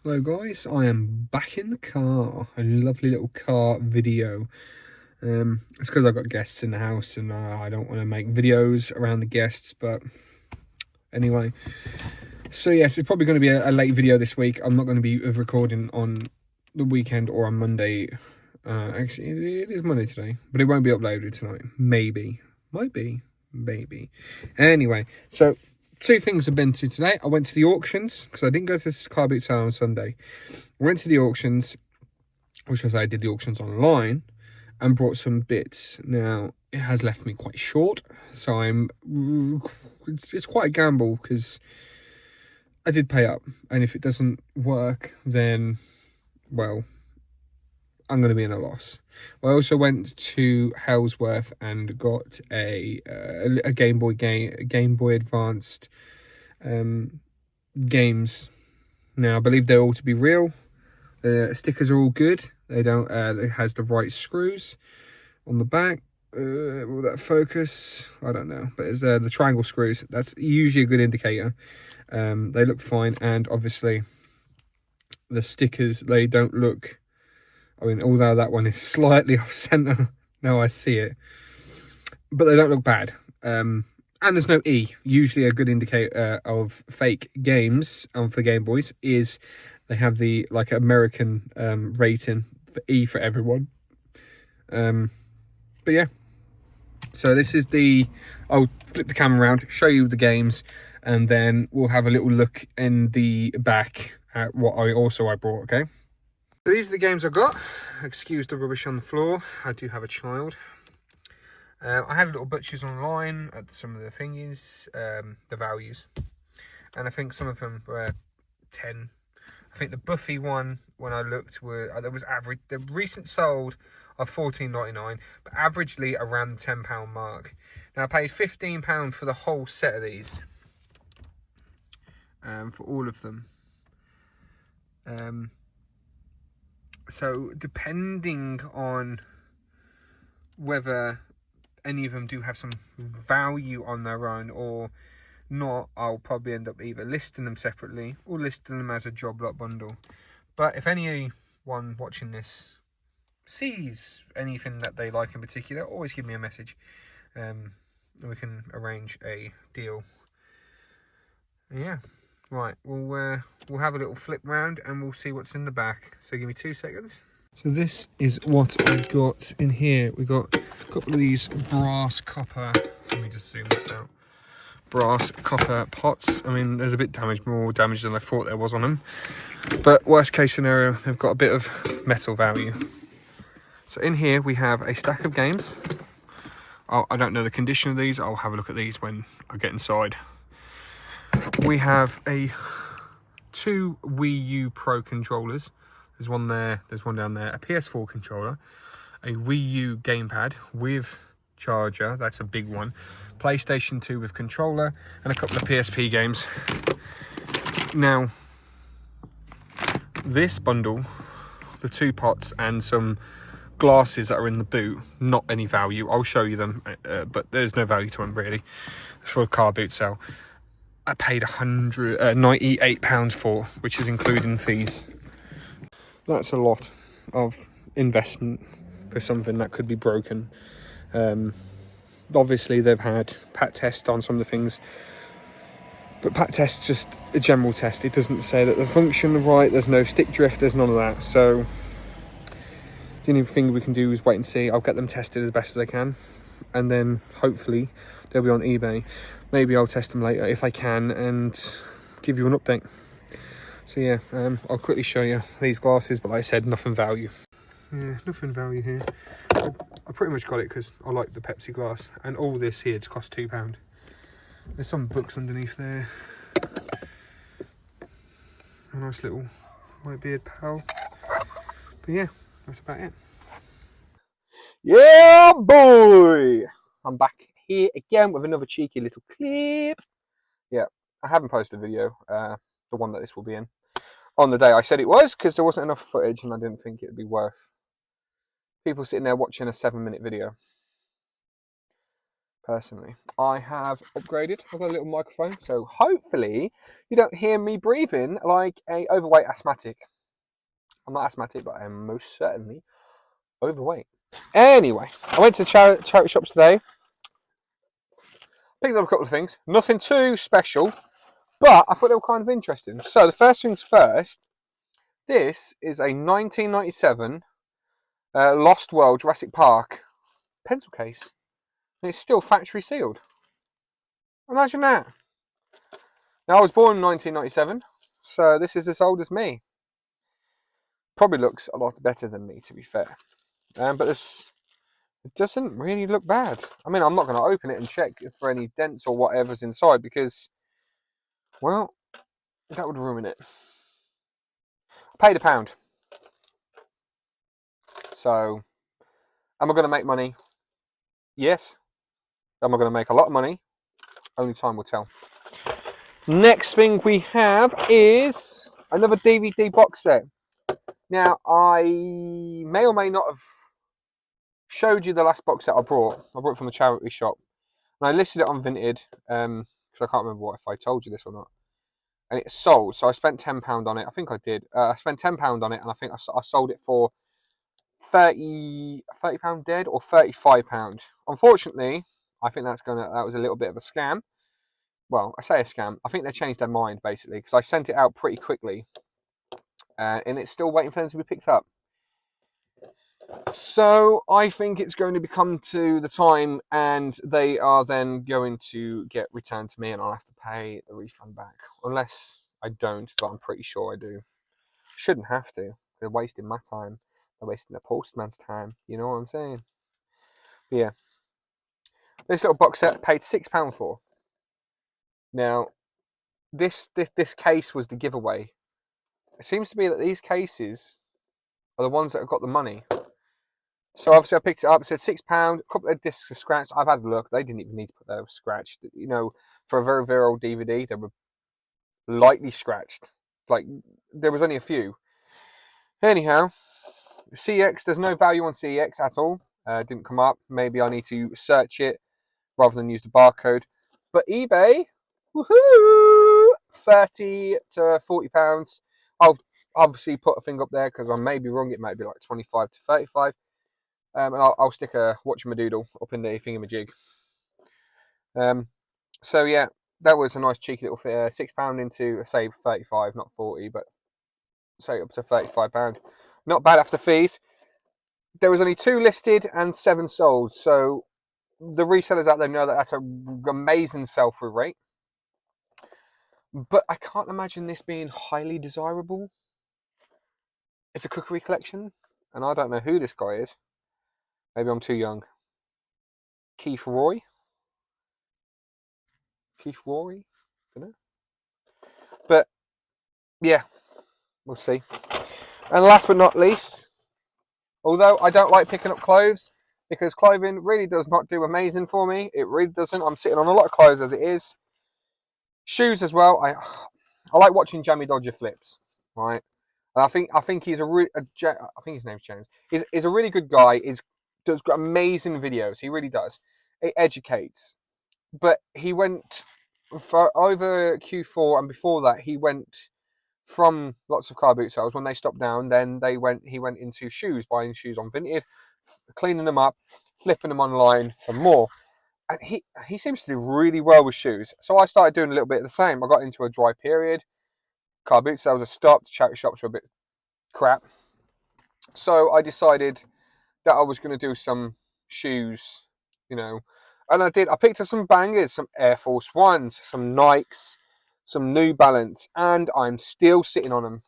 Hello guys, I am back in the car. A lovely little car video. It's because I've got guests in the house and I don't want to make videos around the guests, but anyway. So yes, it's probably going to be a late video this week. I'm not going to be recording on the weekend or on Monday. Actually, it is Monday today, but it won't be uploaded tonight. Maybe. Might be. Maybe. Anyway, so two things I've been to today. I went to the auctions because I didn't go to this car boot sale on Sunday. I went to the auctions, which was I did the auctions online, and brought some bits. Now it has left me quite short, so it's quite a gamble because I did pay up, and if it doesn't work, then well, I'm going to be in a loss. I also went to Hellsworth and got a Game Boy Advanced games. Now I believe they're all to be real. The stickers are all good. They don't. It has the right screws on the back. Will that focus? I don't know. But it's the triangle screws. That's usually a good indicator. They look fine, and obviously the stickers, they don't look. I mean, although that one is slightly off center, now I see it, but they don't look bad. And there's no E. Usually a good indicator of fake games for Game Boys is they have the like American rating for E for everyone. But yeah, so this is I'll flip the camera around, show you the games, and then we'll have a little look in the back at what I brought, okay? So these are the games I got. Excuse the rubbish on the floor. I do have a child. I had a little butchers online at some of the thingies, the values. And I think some of them were 10. I think the Buffy one, when I looked, there was average. The recent sold are $14.99, but averagely around the £10 mark. Now I paid £15 for the whole set of these. For all of them. So depending on whether any of them do have some value on their own or not, I'll probably end up either listing them separately or listing them as a job lot bundle. But if anyone watching this sees anything that they like in particular, always give me a message, and we can arrange a deal. Yeah. Right, we'll have a little flip round and we'll see what's in the back. So give me 2 seconds. So this is what we've got in here. We've got a couple of these brass copper. Let me just zoom this out. Brass copper pots. I mean, there's a bit more damage than I thought there was on them. But worst case scenario, they've got a bit of metal value. So in here we have a stack of games. I don't know the condition of these. I'll have a look at these when I get inside. We have 2 Wii U Pro controllers. There's one there, there's one down there. A PS4 controller, a Wii U gamepad with charger, that's a big one. PlayStation 2 with controller, and a couple of PSP games. Now, this bundle, the 2 pots and some glasses that are in the boot, not any value. I'll show you them, but there's no value to them really. It's for a car boot sale. I paid £98 for, which is including fees. That's a lot of investment for something that could be broken. Obviously, they've had pat tests on some of the things, but pat test's just a general test. It doesn't say that they function right. There's no stick drift. There's none of that. So the only thing we can do is wait and see. I'll get them tested as best as I can, and then hopefully they'll be on eBay. Maybe I'll test them later if I can and give you an update. So yeah, I'll quickly show you these glasses, but like I said, nothing value. Yeah, nothing value here. I pretty much got it because I like the Pepsi glass, and all this here it's cost £2. There's some books underneath there. A nice little Whitebeard pal. But yeah, that's about it. Yeah, boy! I'm back here again with another cheeky little clip. Yeah, I haven't posted a video, the one that this will be in, on the day I said it was, because there wasn't enough footage and I didn't think it would be worth people sitting there watching a 7-minute video. personally. I have upgraded. I've got a little microphone, so hopefully you don't hear me breathing like a overweight asthmatic. I'm not asthmatic, but I am most certainly overweight. Anyway, I went to charity shops today. Picked up a couple of things. Nothing too special, but I thought they were kind of interesting. So the first things first, this is a 1997 Lost World Jurassic Park pencil case. And it's still factory sealed. Imagine that. Now, I was born in 1997, so this is as old as me. Probably looks a lot better than me, to be fair. But it doesn't really look bad. I mean, I'm not going to open it and check for any dents or whatever's inside because, well, that would ruin it. I paid £1. So, am I going to make money? Yes. Am I going to make a lot of money? Only time will tell. Next thing we have is another DVD box set. Now, I may or may not have showed you the last box set I brought. I brought it from the charity shop. And I listed it on Vinted, because I can't remember if I told you this or not. And it sold, so I spent £10 on it. I think I did. I spent £10 on it, and I think I sold it for £30 dead or £35. Unfortunately, I think that was a little bit of a scam. Well, I say a scam. I think they changed their mind, basically, because I sent it out pretty quickly. And it's still waiting for them to be picked up. So I think it's going to become to the time, and they are then going to get returned to me, and I'll have to pay the refund back. Unless I don't, but I'm pretty sure I do. Shouldn't have to. They're wasting my time. They're wasting the postman's time. You know what I'm saying? But yeah. This little box set I paid £6 for. Now, this case was the giveaway. It seems to be that these cases are the ones that have got the money. So obviously I picked it up. It said £6. A couple of discs are scratched. I've had a look. They didn't even need to put those scratched. You know, for a very, very old DVD, they were lightly scratched. Like, there was only a few. Anyhow, CX, there's no value on CX at all. Didn't come up. Maybe I need to search it rather than use the barcode. But eBay, woohoo! £30 to £40. I'll obviously put a thing up there because I may be wrong. It might be like 25 to 35. And I'll stick a whatchamadoodle up in the thingamajig. So yeah, that was a nice cheeky little fit. £6 into, say, 35, not 40, but say up to £35. Not bad after fees. There was only 2 listed and 7 sold. So the resellers out there know that that's an amazing sell-through rate. But I can't imagine this being highly desirable. It's a cookery collection, and I don't know who this guy is. Maybe I'm too young. Keith Roy? Don't know. But yeah, we'll see. And last but not least, although I don't like picking up clothes, because clothing really does not do amazing for me. It really doesn't. I'm sitting on a lot of clothes as it is. Shoes as well. I like watching Jamie Dodger flips, right? And I think he's I think his name's James. He's a really good guy. Does amazing videos. He really does. It educates. But he went for over Q4, and before that he went from lots of car boot sales. When they stopped down, then he went into shoes, buying shoes on Vinted, cleaning them up, flipping them online for more. And he seems to do really well with shoes. So I started doing a little bit of the same. I got into a dry period. Car boot sales are stopped. Charity shops were a bit crap. So I decided that I was going to do some shoes, you know. And I did. I picked up some bangers, some Air Force Ones, some Nikes, some New Balance, and I'm still sitting on them.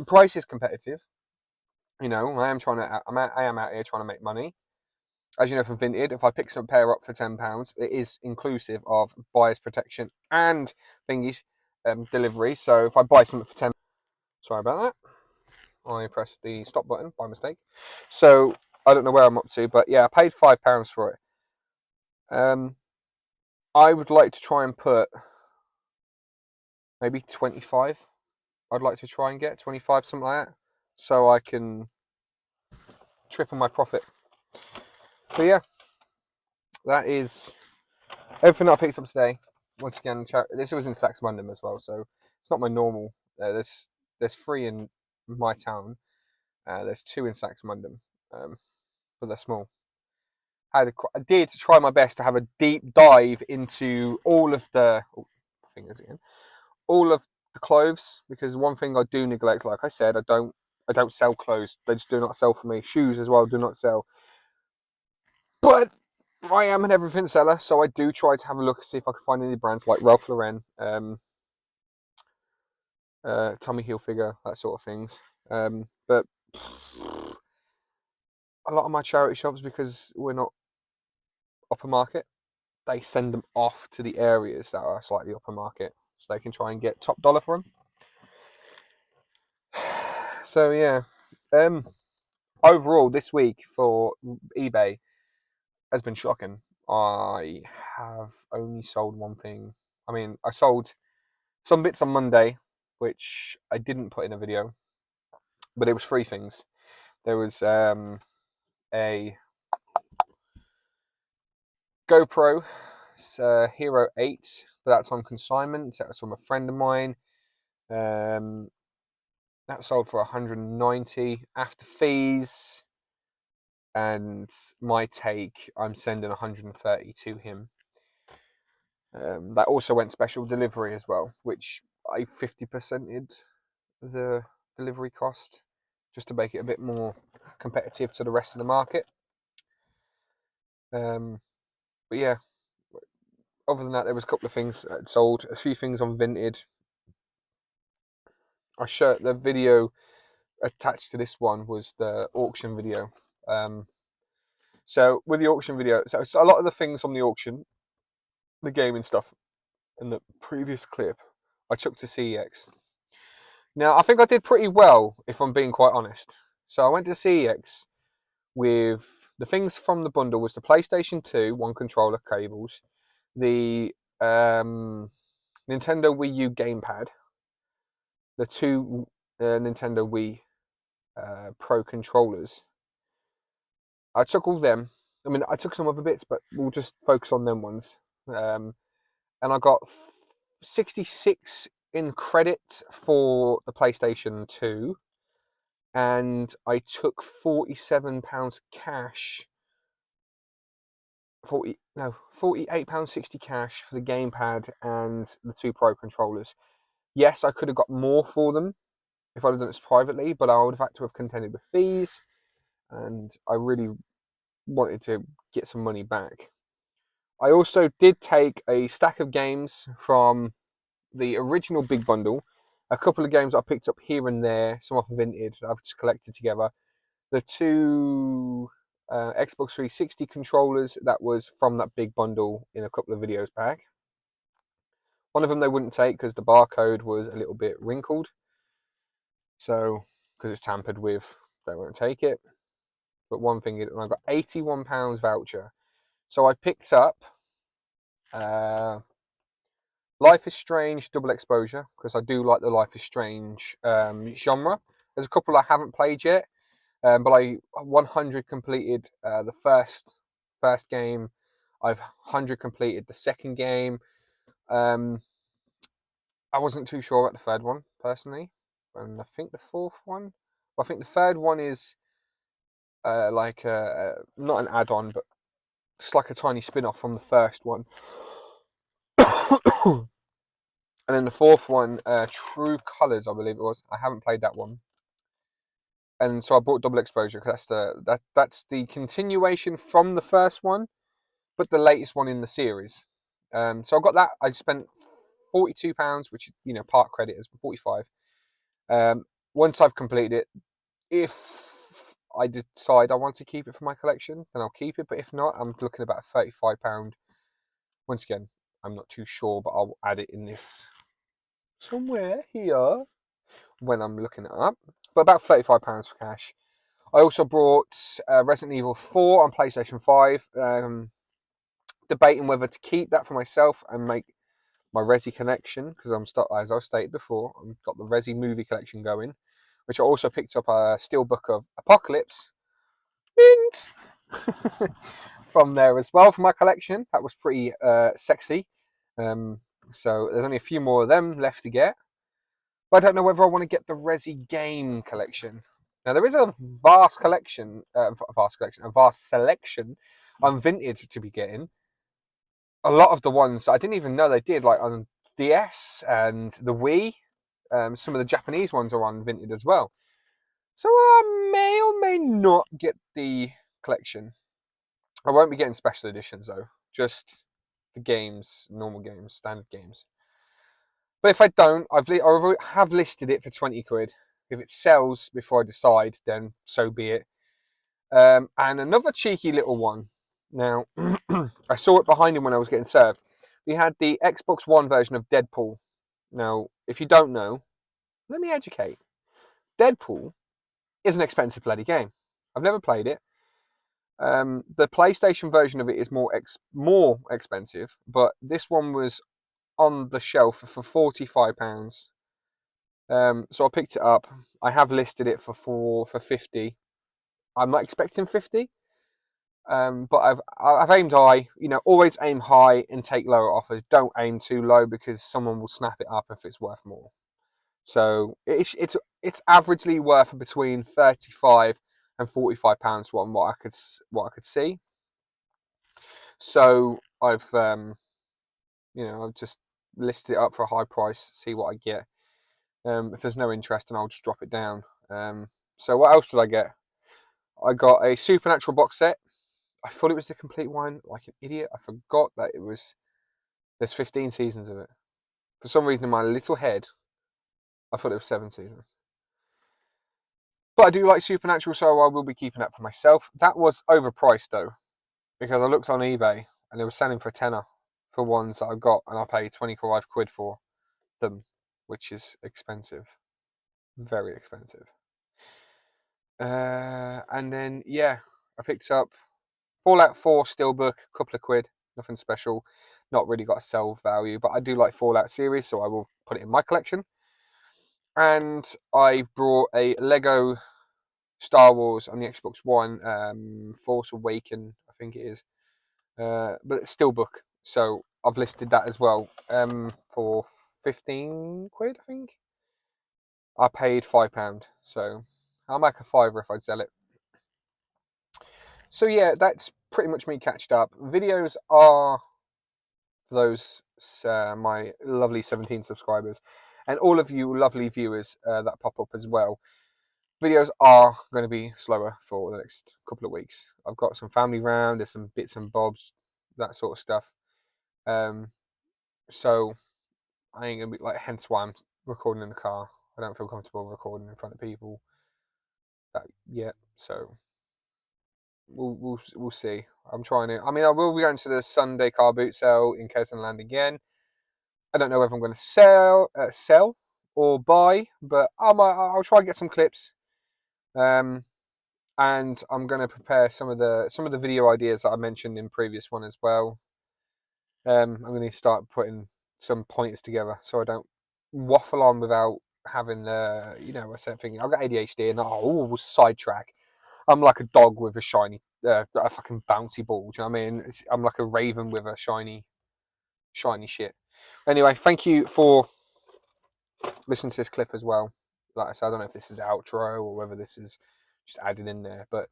Price is competitive. You know, I am out here trying to make money. As you know from Vinted, if I pick some pair up for £10, it is inclusive of buyer's protection and thingies, delivery. So if I buy something for £10, sorry about that, I pressed the stop button by mistake. So I don't know where I'm up to, but yeah, I paid £5 for it. I would like to try and put maybe 25. I'd like to try and get 25, something like that, so I can triple my profit. So yeah, that is everything I picked up today. Once again, this was in Sax Mundham as well, so it's not my normal. There's 3 in my town. There's 2 in Sax Mundham, but they're small. I did try my best to have a deep dive into all of the all of the clothes, because one thing I do neglect, like I said, I don't sell clothes. They just do not sell for me. Shoes as well do not sell. But I am an everything seller, so I do try to have a look and see if I can find any brands like Ralph Lauren, Tommy Hilfiger, that sort of things. But a lot of my charity shops, because we're not upper market, they send them off to the areas that are slightly upper market, so they can try and get top dollar for them. So yeah, overall this week for eBay has been shocking. I have only sold one thing. I mean, I sold some bits on Monday, which I didn't put in a video, but it was 3 things. There was a GoPro Hero 8, but that's on consignment. That was from a friend of mine. That sold for 190 after fees, and my take, I'm sending 130 to him. That also went special delivery as well, which I 50%ed the delivery cost just to make it a bit more competitive to the rest of the market. But yeah, other than that, there was a couple of things that sold, a few things on Vinted. I showed the video attached to this one was the auction video. So with the auction video, so a lot of the things on the auction, the gaming stuff in the previous clip, I took to CEX. Now I think I did pretty well, if I'm being quite honest. So I went to CEX with the things from the bundle was the PlayStation 2, 1 controller cables, the Nintendo Wii U gamepad, the 2 Nintendo Wii Pro controllers. I took all them. I mean, I took some other bits, but we'll just focus on them ones. And I got 66 in credit for the PlayStation 2, and I took £47 cash. £48.60 cash for the gamepad and the 2 Pro controllers. Yes, I could have got more for them if I'd have done this privately, but I would have had to have contended with fees, and I really wanted to get some money back. I also did take a stack of games from the original big bundle, a couple of games I picked up here and there, some off of Vinted that I've just collected together. The 2 Xbox 360 controllers that was from that big bundle in a couple of videos back. One of them they wouldn't take because the barcode was a little bit wrinkled. So, because it's tampered with, they won't take it. But one thing, and I got £81 voucher. So I picked up Life is Strange Double Exposure, because I do like the Life is Strange genre. There's a couple I haven't played yet, but I 100 completed the first game. I've 100 completed the second game. I wasn't too sure about the third one personally, and I think the fourth one. Well, I think the third one is like not an add-on, but just like a tiny spin-off from the first one. And then the fourth one, True Colors, I believe it was. I haven't played that one, and so I bought Double Exposure because that's the continuation from the first one, but the latest one in the series. So I got that. I spent £42, which part credit is 45. Once I've completed it, if I decide I want to keep it for my collection, then I'll keep it. But if not, I'm looking about £35. Once again, I'm not too sure, but I'll add it in this somewhere here when I'm looking it up. But about £35 for cash. I also brought Resident Evil 4 on PlayStation 5. Debating whether to keep that for myself and make my Resi collection, because as I've stated before, I've got the Resi movie collection going, which I also picked up a steelbook of Apocalypse, mint from there as well for my collection. That was pretty sexy. So there's only a few more of them left to get. But I don't know whether I want to get the Resi game collection. Now there is a vast collection, a vast selection on vintage to be getting. A lot of the ones I didn't even know they did, like on DS and the Wii. Some of the Japanese ones are on vintage as well. So I may or may not get the collection. I won't be getting special editions though. Just the games, normal games, standard games. But if I don't, I have listed it for 20 quid. If it sells before I decide, then so be it. And another cheeky little one. Now, I saw it behind him when I was getting served. We had the Xbox One version of Deadpool. Now, if you don't know, let me educate. Deadpool is an expensive bloody game. I've never played it. The PlayStation version of it is more expensive, but this one was on the shelf for £45. So I picked it up. I have listed it for 50. I'm not expecting 50, but I've aimed high. You know, always aim high and take lower offers. Don't aim too low because someone will snap it up if it's worth more. So it's averagely worth between 35 and £45 what I could see. So I've I've just listed it up for a high price, see what I get. If there's no interest, then I'll just drop it down. So what else did I get? I got a Supernatural box set. I thought it was the complete one, like an idiot. I forgot that there's 15 seasons of it. For some reason in my little head, I thought it was 7 seasons. But I do like Supernatural, so I will be keeping that for myself. That was overpriced though, because I looked on eBay and they were selling for a tenner for ones that I got, and I paid 25 quid for them, which is expensive, very expensive. And then yeah, I picked up Fallout 4 Steelbook, a couple of quid, nothing special, not really got a sell value, but I do like Fallout series, so I will put it in my collection. And I brought a Lego Star Wars on the Xbox One, Force Awaken, I think it is, but it's Steelbook, so I've listed that as well for 15 quid, I think. I paid £5, so I'll make a fiver if I'd sell it. So yeah, that's pretty much me catched up. Videos are for those my lovely 17 subscribers, and all of you lovely viewers that pop up as well. Videos are going to be slower for the next couple of weeks. I've got some family round, there's some bits and bobs, that sort of stuff. So I ain't gonna be like, hence why I'm recording in the car. I don't feel comfortable recording in front of people yet, so we'll see. I'm trying to. I mean, I will be going to the Sunday car boot sale in Kessenland again. I don't know whether I'm going to sell or buy, but I'll try and get some clips. And I'm going to prepare some of the video ideas that I mentioned in previous one as well. I'm going to start putting some pointers together so I don't waffle on without having I said thinking I've got ADHD and we'll sidetrack. I'm like a dog with a shiny, a fucking bouncy ball. Do you know what I mean? I'm like a raven with a shiny shit. Anyway, thank you for listening to this clip as well. Like I said, I don't know if this is outro or whether this is just added in there, but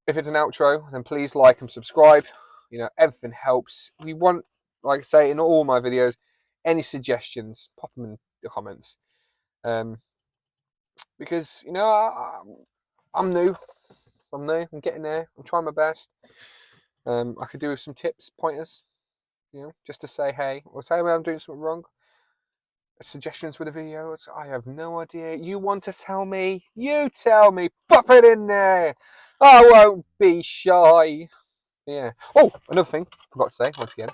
if it's an outro, then please like and subscribe. You know, everything helps. We want, like I say in all my videos, any suggestions, pop them in the comments. Because I'm new. I'm getting there. I'm trying my best. I could do with some tips, pointers, just to say hey, or say when I'm doing something wrong. Suggestions with the videos, I have no idea. You want to tell me? You tell me. Pop it in there. I won't be shy. Yeah. Oh, another thing I forgot to say once again.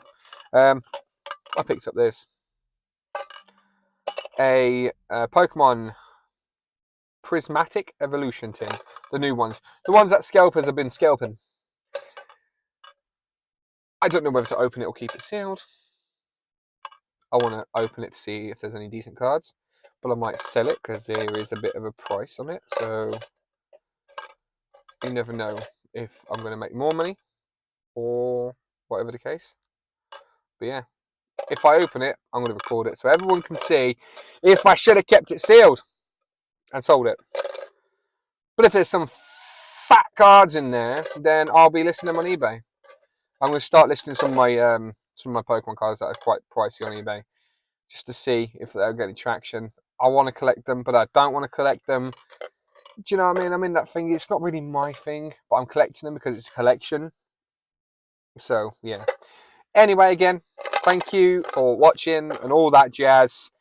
I picked up this a Pokemon Prismatic Evolution tin, the new ones, the ones that scalpers have been scalping. I don't know whether to open it or keep it sealed. I want to open it to see if there's any decent cards, but I might sell it because there is a bit of a price on it, so you never know if I'm going to make more money or whatever the case. But yeah, if I open it, I'm going to record it so everyone can see if I should have kept it sealed and sold it. But if there's some fat cards in there, then I'll be listing them on eBay. I'm going to start listing some of my Pokemon cards that are quite pricey on eBay, just to see if they'll get any traction. I want to collect them, but I don't want to collect them. Do you know what I mean? I'm in that thing. It's not really my thing, but I'm collecting them because it's a collection. So yeah. Anyway, again, thank you for watching and all that jazz.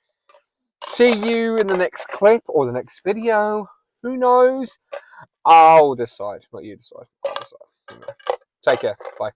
See you in the next clip or the next video. Who knows? I'll decide. Let you decide. I'll decide. Take care. Bye.